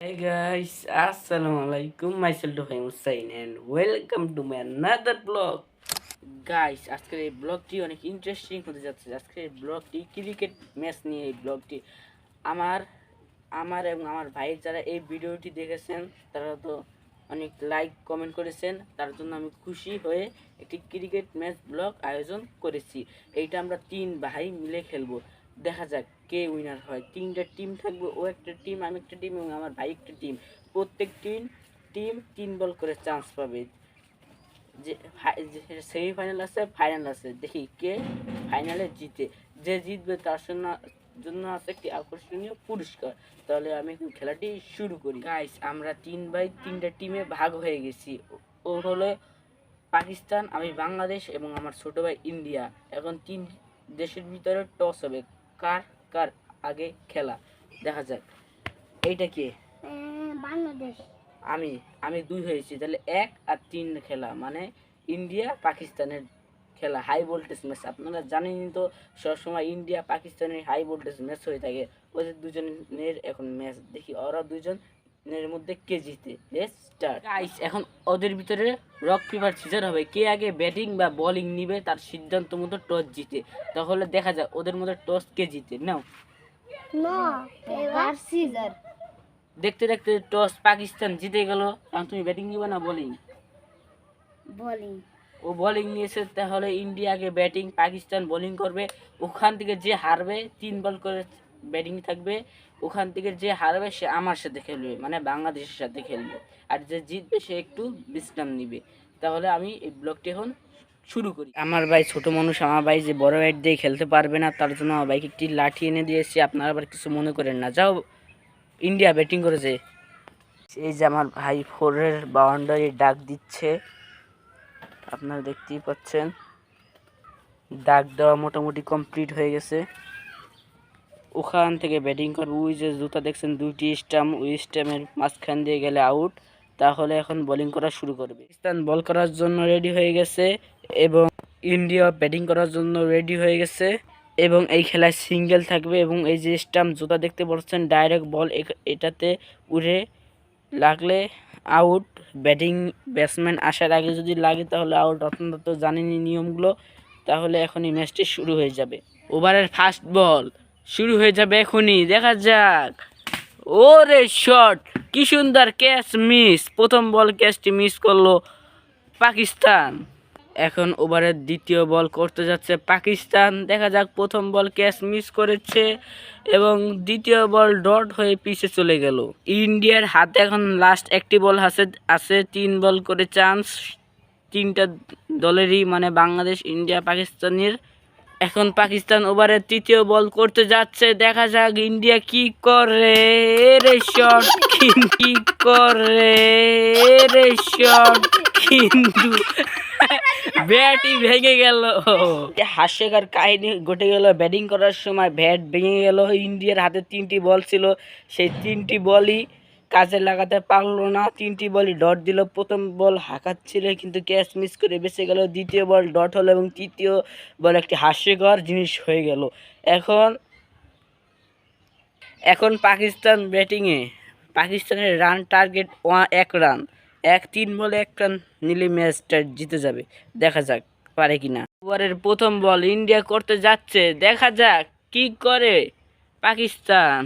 Hey guys, Assalamualaikum. Myself Duhaim Hussain and welcome to my another vlog. Guys আজকের এই ব্লগটি অনেক interesting হতে যাচ্ছে। আজকের এই ব্লগটি ক্রিকেট ম্যাচ নিয়ে। এই ব্লগটি আমার আমার এবং আমার ভাইয়ের যারা এই ভিডিওটি দেখেছেন তারা তো অনেক লাইক কমেন্ট করেছেন, তার জন্য আমি খুশি হয়ে একটি ক্রিকেট ম্যাচ ব্লগ আয়োজন করেছি। এইটা আমরা 3 ভাই মিলে খেলবো। দেখা যাক কে উইনার হয়। 3টা টিম থাকবে, ও একটা টিম, আমি একটা টিম এবং আমার ভাই একটা টিম। প্রত্যেক টিম 3 বল করে চান্স পাবে। যে সেমিফাইনাল আছে, ফাইনাল আছে, দেখি কে ফাইনালে জিতে। যে জিতবে তার জন্য আছে একটি আকর্ষণীয় পুরস্কার। তাহলে আমি এখন খেলাটি শুরু করি। গাইস আমরা 3 বাই 3টা টিমে ভাগ হয়ে গেছি। ও হলো পাকিস্তান, আমি বাংলাদেশ এবং আমার ছোট ভাই ইন্ডিয়া। এখন 3 দেশের ভিতরে টস হবে, কার কার আগে খেলা। দেখা যাক। এইটা কে? বাংলাদেশ। আমি আমি 2 হয়েছি, তাহলে 1 আর 3 খেলা, মানে ইন্ডিয়া পাকিস্তানের খেলা, হাই ভোল্টেজ ম্যাচ। আপনারা জানেনই তো, সবসময় ইন্ডিয়া পাকিস্তানের হাই ভোল্টেজ ম্যাচ হয়ে থাকে। ওদের দুজনের এখন ম্যাচ, দেখি ওরা দুজনের মধ্যে কে জিতে। Let's start guys. এখন ওদের ভিতরে রক পেপার সিজার হবে, কে আগে ব্যাটিং বা বোলিং নিবে তার সিদ্ধান্ত মতো টস জিতে। তাহলে দেখা যাক ওদের মধ্যে টস কে জিতে। নাও এবার সিজার। দেখতে দেখতে টস পাকিস্তান জিতে গেল। এখন তুমি ব্যাটিং নিবে না বোলিং? বোলিং। ও বোলিং নিয়েছে, তাহলে ইন্ডিয়াকে ব্যাটিং, পাকিস্তান বোলিং করবে। ওখান থেকে যে হারবে 3 বল করে ব্যাটিং থাকবে। ওখান থেকে যে হারবে সে আমার সাথে খেলবে, মানে বাংলাদেশের সাথে খেলবে। আর যে জিতবে সে একটু বিশ্রাম নিবে। তাহলে আমি এই ব্লগটি এখন শুরু করি। আমার ভাই ছোট মানুষ, আমার ভাই যে বড় ব্যাট দিয়ে খেলতে পারবে না, তার জন্য আমার ভাইকে একটি লাঠি এনে দিয়েছি। আপনারা আবার কিছু মনে করেন না। যাও, ইন্ডিয়া ব্যাটিং করেছে। এই যে আমার ভাই 4-এর বাউন্ডারি ডাক দিচ্ছে, আপনারা দেখতেই পাচ্ছেন। ডাক দেওয়া মোটামুটি কমপ্লিট হয়ে গেছে। ওখান থেকে ব্যাটিং করবে। ওই যে জুতা দেখছেন 2টি স্টাম্প, ওই স্টাম্পের মাঝখান দিয়ে গেলে আউট। তাহলে এখন বোলিং করা শুরু করবে। পাকিস্তান বল করার জন্য রেডি হয়ে গেছে এবং ইন্ডিয়া ব্যাটিং করার জন্য রেডি হয়ে গেছে। এবং এই খেলায় সিঙ্গেল থাকবে। এবং এই যে স্টাম্প জুতা দেখতে পাচ্ছেন, ডাইরেক্ট বল এটাতে উড়ে লাগলে আউট। ব্যাটিং ব্যাটসম্যান আসার আগে যদি লাগে তাহলে আউট। আপনারা তো জানেনই নিয়মগুলো। তাহলে এখনই ম্যাচটি শুরু হয়ে যাবে। ওভারের ফার্স্ট বল শুরু হয়ে যাবে এখনই, দেখা যাক। ওরে শট, কি সুন্দর ক্যাচ মিস। প্রথম বল ক্যাচটি মিস করলো পাকিস্তান। এখন ওভারের দ্বিতীয় বল করতে যাচ্ছে পাকিস্তান। দেখা যাক, প্রথম বল ক্যাচ মিস করেছে এবং দ্বিতীয় বল ডট হয়ে পিছে চলে গেল। ইন্ডিয়ার হাতে এখন লাস্ট একটি বল আছে 3 বল করে চান্স 3টা দলেরই, মানে বাংলাদেশ, ইন্ডিয়া, পাকিস্তানের। এখন পাকিস্তান ওভারের তৃতীয় বল করতে যাচ্ছে। দেখা যাক ইন্ডিয়া কি করে। রে শট, কি করে রে শট, কিন্তু ব্যাটই ভেঙে গেল। হাস্যকর কাহিনী ঘটে গেল। ব্যাটিং করার সময় ব্যাট ভেঙে গেল। ইন্ডিয়ার হাতে 3টি বল ছিল, সেই 3টি বলই কাজে লাগাতে পারলো না। 3টি বলই ডট দিল। প্রথম বল হাঁকাচ্ছিল কিন্তু ক্যাচ মিস করে বেঁচে গেল। দ্বিতীয় বল ডট হলো এবং তৃতীয় বল একটি হাস্যকর জিনিস হয়ে গেল। এখন পাকিস্তান ব্যাটিংয়ে। পাকিস্তানের রান টার্গেট 1 রান। 3 বলে 1 রান নিলে ম্যাচটা জিতে যাবে। দেখা যাক পারে কিনা। ওভারের প্রথম বল ইন্ডিয়া করতে যাচ্ছে, দেখা যাক কি করে পাকিস্তান।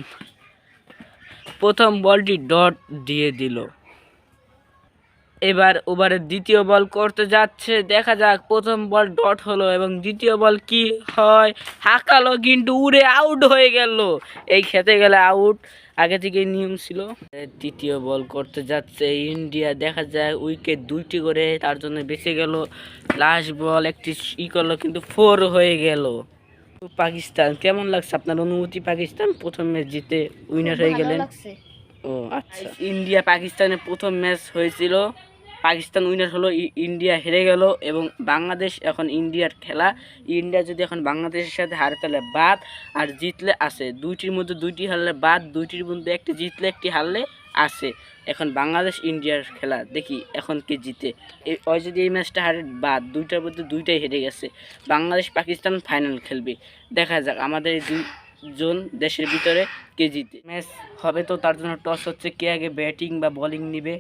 প্রথম বলটি ডট দিয়ে দিল। এবার ওভারের দ্বিতীয় বল করতে যাচ্ছে, দেখা যাক। প্রথম বল ডট হলো এবং দ্বিতীয় বল কি হয়, হাঁকালো কিন্তু উড়ে আউট হয়ে গেল। এই খেতে গেলে আউট, আগে থেকে নিয়ম ছিল। তৃতীয় বল করতে যাচ্ছে ইন্ডিয়া, দেখা যায় উইকেট 2টি করে, তার জন্য বেঁচে গেল। লাস্ট বল একটি করলো কিন্তু 4 হয়ে গেল। পাকিস্তান কেমন লাগছে আপনার অনুভূতি? পাকিস্তান প্রথম ম্যাচ জিতে উইনার হয়ে গেলেন। ও আচ্ছা। ইন্ডিয়া পাকিস্তানের প্রথম ম্যাচ হয়েছিল, পাকিস্তান উইনার হলো, ইন্ডিয়া হেরে গেল। এবং বাংলাদেশ এখন ইন্ডিয়ার খেলা। ইন্ডিয়া যদি এখন বাংলাদেশের সাথে হারে তাহলে বাদ, আর জিতলে আছে। 2টির মধ্যে 2টি হারলে বাদ, 2টির মধ্যে একটি জিতলে একটি হারলে আছে। এখন বাংলাদেশ ইন্ডিয়ার খেলা, দেখি এখন কে জিতে। ওই যদি এই ম্যাচটা হারে বাদ, 2টার মধ্যে 2টাই হেরে গেছে। বাংলাদেশ পাকিস্তান ফাইনাল খেলবে। দেখা যাক। আমাদের এই জন দেশের ভিতরে কেজিতে। ম্যাচ হবে তো তার জন্য টস হচ্ছে, কে আগে ব্যাটিং বা বোলিং নিবে।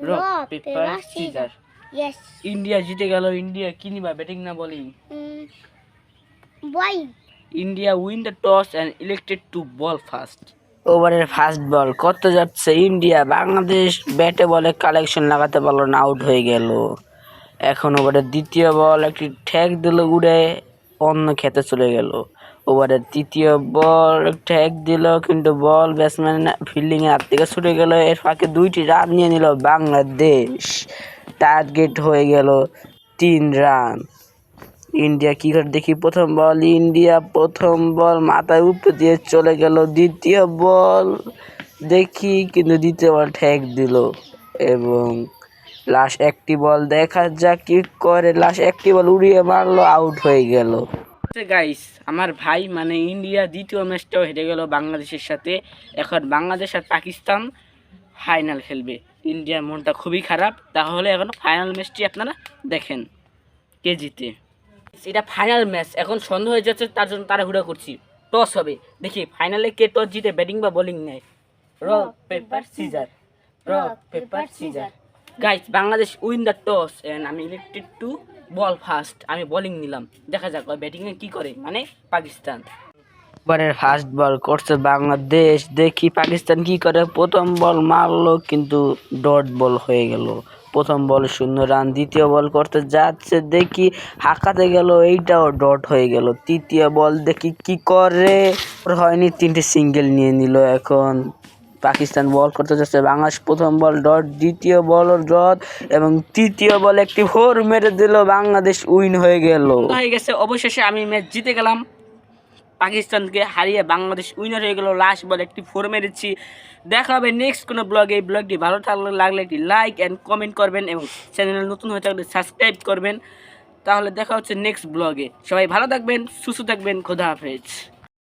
Rock paper caesar. Yes. India জিতে গেল। ইন্ডিয়া কি নিবা, ব্যাটিং না bowling? Bowling. India win the toss and elected to bowl first. ওভারের ফার্স্ট বল করতে যাচ্ছে ইন্ডিয়া। বাংলাদেশ ব্যাটে বলে কালেকশন লাগাতে পারলো না, আউট হয়ে গেল। এখন ওভারের দ্বিতীয় বল একটি ঠ্যাক দিল, উড়ে অন্য খেতে চলে গেল। ওভারের তৃতীয় বল ঠ্যাক দিল, কিন্তু বল ব্যাটসম্যান ফিল্ডিং এর হাত থেকে ছুটে গেল। এর ফাঁকে 2টি রান নিয়ে নিল বাংলাদেশ। টার্গেট হয়ে গেল 3 রান। ইন্ডিয়া কি করে দেখি, প্রথম বল মাথায় উপরে দিয়ে চলে গেল। দ্বিতীয় বল দেখি, কিন্তু দ্বিতীয় বল ঠ্যাক দিল। এবং লাস্ট একটি বল দেখা যাক কি করে। লাস্ট একটি বল উড়িয়ে মারলো, আউট হয়ে গেল। গাইস, আমার ভাই মানে ইন্ডিয়া দ্বিতীয় ম্যাচটাও হেরে গেল বাংলাদেশের সাথে। এখন বাংলাদেশ আর পাকিস্তান ফাইনাল খেলবে। ইন্ডিয়ার মনটা খুবই খারাপ। তাহলে এখন ফাইনাল ম্যাচটি আপনারা দেখেন, কে জিতে। এটা ফাইনাল ম্যাচ, এখন সন্দেহ হয়ে যাচ্ছে, তার জন্য তাড়াহুড়া করছি। টস হবে, দেখি ফাইনালে কে টস জিতে ব্যাটিং বা বোলিং নেয়। Rock paper scissor. Rock paper scissor. Guys, Bangladesh win the toss and আমি ইলেক্টেড টু বল ফার্স্ট। আমি বোলিং নিলাম, দেখা যাক ওই ব্যাটিংয়ে কি করে, মানে পাকিস্তান। এবারের ফার্স্ট বল করছে বাংলাদেশ, দেখি পাকিস্তান কি করে। প্রথম বল মারলো, কিন্তু ডট বল হয়ে গেল। প্রথম বল 0 রান। দ্বিতীয় বল করতে যাচ্ছে, দেখি হাঁকাতে গেল, এইটাও ডট হয়ে গেল। তৃতীয় বল দেখি কি করে, হয়নি, 3টে সিঙ্গেল নিয়ে নিল। এখন পাকিস্তান বল করতে যাচ্ছে, বাংলাদেশ প্রথম বল ডট, দ্বিতীয় বলও ডট, এবং তৃতীয় বল একটি 4 মেরে দিল। বাংলাদেশ উইন হয়ে গেছে। অবশেষে আমি ম্যাচ জিতে গেলাম। পাকিস্তানকে হারিয়ে বাংলাদেশ উইনার হয়ে গেল। লাস্ট বল একটি 4 মেরেছি। দেখা হবে নেক্সট কোনো ব্লগে। এই ব্লগটি ভালো লাগলে একটি লাইক অ্যান্ড কমেন্ট করবেন, এবং চ্যানেল নতুন হয়ে থাকলে সাবস্ক্রাইব করবেন। তাহলে দেখা হচ্ছে নেক্সট ব্লগে। সবাই ভালো থাকবেন, সুস্থ থাকবেন। খোদা হাফেজ।